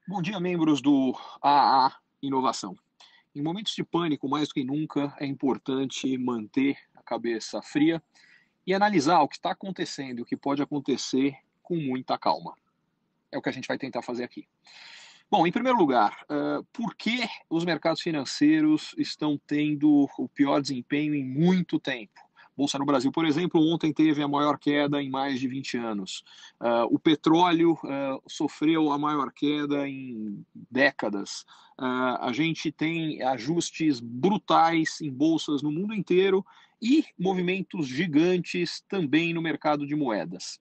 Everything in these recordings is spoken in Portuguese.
Bom dia, membros do AA Inovação. Em momentos de pânico, mais do que nunca, é importante manter a cabeça fria e analisar o que está acontecendo e o que pode acontecer com muita calma. É o que a gente vai tentar fazer aqui. Bom, em primeiro lugar, por que os mercados financeiros estão tendo o pior desempenho em muito tempo? Bolsa no Brasil, por exemplo, ontem teve a maior queda em mais de 20 anos. O petróleo sofreu a maior queda em décadas. A gente tem ajustes brutais em bolsas no mundo inteiro e movimentos gigantes também no mercado de moedas.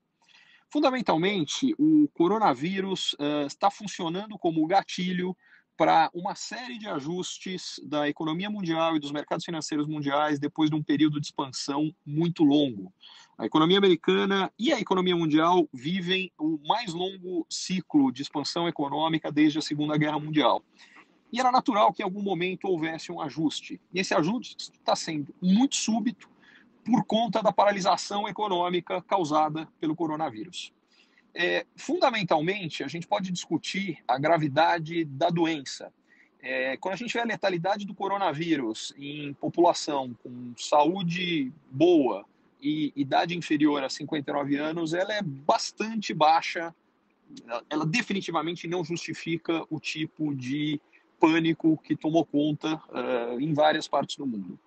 Fundamentalmente, o coronavírus está funcionando como gatilho para uma série de ajustes da economia mundial e dos mercados financeiros mundiais depois de um período de expansão muito longo. A economia americana e a economia mundial vivem o mais longo ciclo de expansão econômica desde a Segunda Guerra Mundial. E era natural que em algum momento houvesse um ajuste. E esse ajuste está sendo muito súbito por conta da paralisação econômica causada pelo coronavírus. Fundamentalmente, a gente pode discutir a gravidade da doença. Quando a gente vê a letalidade do coronavírus em população com saúde boa e idade inferior a 59 anos, ela é bastante baixa. Ela definitivamente não justifica o tipo de pânico que tomou conta em várias partes do mundo.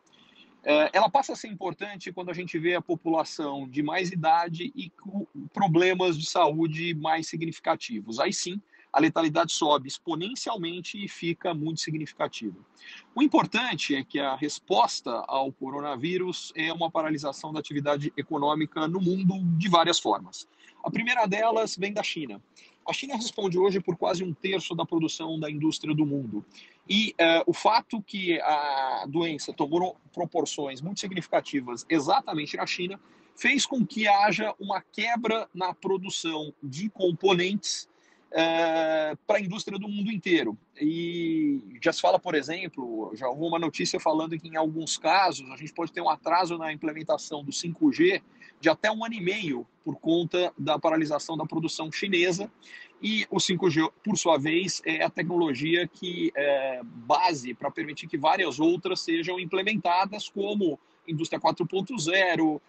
Ela passa a ser importante quando a gente vê a população de mais idade e com problemas de saúde mais significativos. Aí sim, a letalidade sobe exponencialmente e fica muito significativa. O importante é que a resposta ao coronavírus é uma paralisação da atividade econômica no mundo de várias formas. A primeira delas vem da China. A China responde hoje por quase um terço da produção da indústria do mundo. E o fato que a doença tomou proporções muito significativas exatamente na China fez com que haja uma quebra na produção de componentes para a indústria do mundo inteiro. E já se fala, por exemplo, já houve uma notícia falando que em alguns casos a gente pode ter um atraso na implementação do 5G de até 1 ano e meio por conta da paralisação da produção chinesa. E o 5G, por sua vez, é a tecnologia que é base para permitir que várias outras sejam implementadas, como indústria 4.0,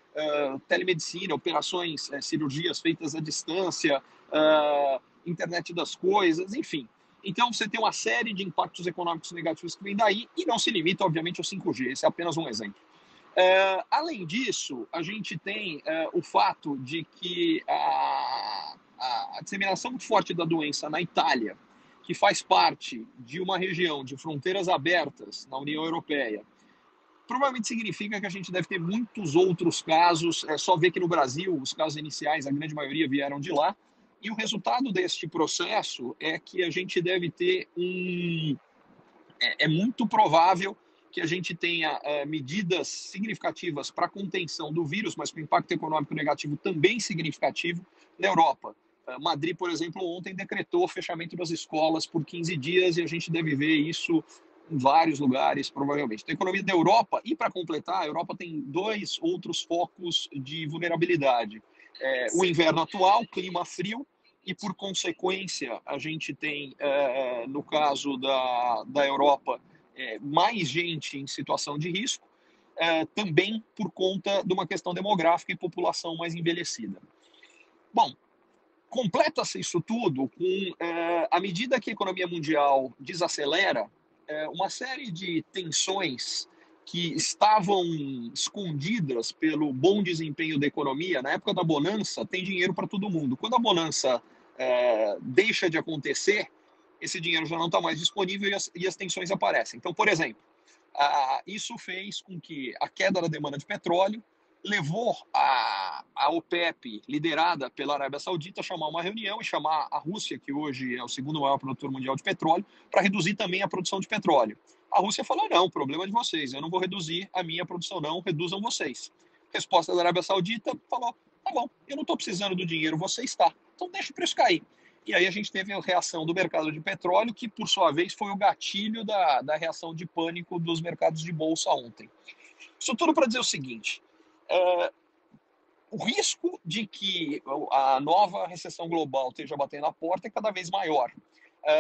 telemedicina, operações, cirurgias feitas à distância, internet das coisas, enfim. Então, você tem uma série de impactos econômicos negativos que vem daí e não se limita, obviamente, ao 5G. Esse é apenas um exemplo. Além disso, a gente tem o fato de que a disseminação muito forte da doença na Itália, que faz parte de uma região de fronteiras abertas na União Europeia, provavelmente significa que a gente deve ter muitos outros casos. É só ver que no Brasil, os casos iniciais, a grande maioria vieram de lá, e o resultado deste processo é que a gente deve ter é muito provável que a gente tenha medidas significativas para a contenção do vírus, mas com impacto econômico negativo também significativo na Europa. Madrid, por exemplo, ontem decretou o fechamento das escolas por 15 dias e a gente deve ver isso em vários lugares, provavelmente. Então, a economia da Europa, e para completar, a Europa tem dois outros focos de vulnerabilidade. O inverno atual, clima frio, e por consequência a gente tem, no caso da Europa, mais gente em situação de risco, também por conta de uma questão demográfica e população mais envelhecida. Bom, completa-se isso tudo com, à medida que a economia mundial desacelera, uma série de tensões que estavam escondidas pelo bom desempenho da economia. Na época da bonança, tem dinheiro para todo mundo. Quando a bonança deixa de acontecer, esse dinheiro já não está mais disponível e as tensões aparecem. Então, por exemplo, isso fez com que a queda da demanda de petróleo levou a OPEP, liderada pela Arábia Saudita, a chamar uma reunião e chamar a Rússia, que hoje é o segundo maior produtor mundial de petróleo, para reduzir também a produção de petróleo. A Rússia falou: não, o problema é de vocês, eu não vou reduzir a minha produção, não, reduzam vocês. Resposta da Arábia Saudita falou: tá bom, eu não estou precisando do dinheiro, você está, então deixa o preço cair. E aí a gente teve a reação do mercado de petróleo, que por sua vez foi o gatilho da reação de pânico dos mercados de bolsa ontem. Isso tudo para dizer o seguinte: o risco de que a nova recessão global esteja batendo a porta é cada vez maior.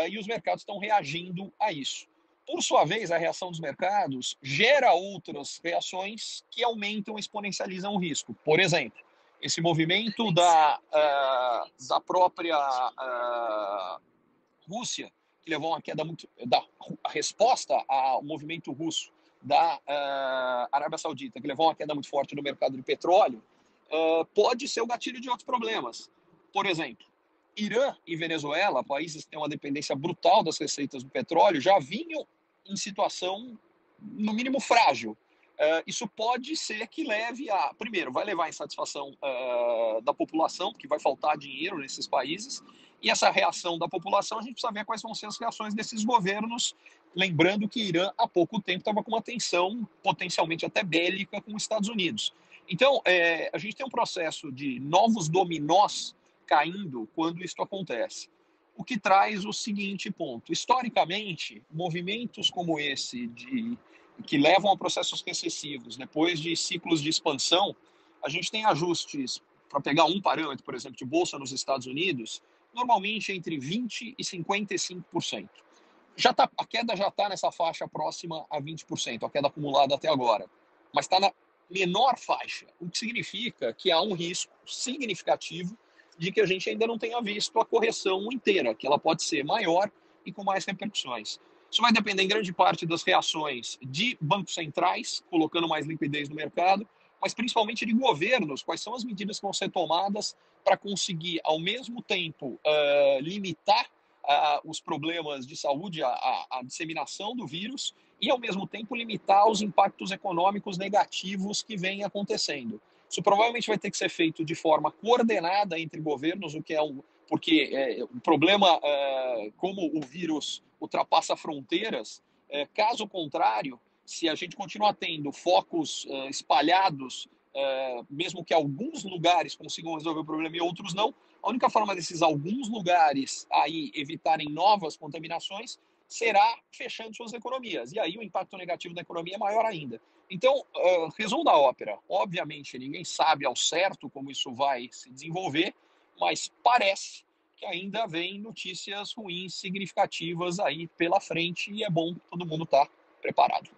e os mercados estão reagindo a isso. Por sua vez, a reação dos mercados gera outras reações que aumentam e exponencializam o risco. Por exemplo, esse movimento da própria Rússia, que levou a uma queda muito. A resposta ao movimento russo da Arábia Saudita, que levou a uma queda muito forte no mercado de petróleo, pode ser o gatilho de outros problemas. Por exemplo, Irã e Venezuela, países que têm uma dependência brutal das receitas do petróleo, já vinham em situação, no mínimo, frágil. Isso pode ser que leve a... Primeiro, vai levar à insatisfação da população, porque vai faltar dinheiro nesses países, e essa reação da população, a gente precisa ver quais vão ser as reações desses governos, lembrando que Irã, há pouco tempo, estava com uma tensão potencialmente até bélica com os Estados Unidos. Então, a gente tem um processo de novos dominós caindo quando isso acontece. O que traz o seguinte ponto. Historicamente, movimentos como esse, que levam a processos recessivos, depois de ciclos de expansão, a gente tem ajustes, para pegar um parâmetro, por exemplo, de bolsa nos Estados Unidos, normalmente entre 20% e 55%. A queda já está nessa faixa próxima a 20%, a queda acumulada até agora. Mas está na menor faixa, o que significa que há um risco significativo de que a gente ainda não tenha visto a correção inteira, que ela pode ser maior e com mais repercussões. Isso vai depender em grande parte das reações de bancos centrais, colocando mais liquidez no mercado, mas principalmente de governos, quais são as medidas que vão ser tomadas para conseguir, ao mesmo tempo, limitar os problemas de saúde, a disseminação do vírus, e, ao mesmo tempo, limitar os impactos econômicos negativos que vêm acontecendo. Isso provavelmente vai ter que ser feito de forma coordenada entre governos, o que é porque o problema, como o vírus ultrapassa fronteiras, caso contrário, se a gente continuar tendo focos espalhados, mesmo que alguns lugares consigam resolver o problema e outros não, a única forma desses alguns lugares aí evitarem novas contaminações será fechando suas economias. E aí o impacto negativo da economia é maior ainda. Então, resumo da ópera. Obviamente, ninguém sabe ao certo como isso vai se desenvolver, mas parece que ainda vem notícias ruins significativas aí pela frente e é bom todo mundo estar preparado.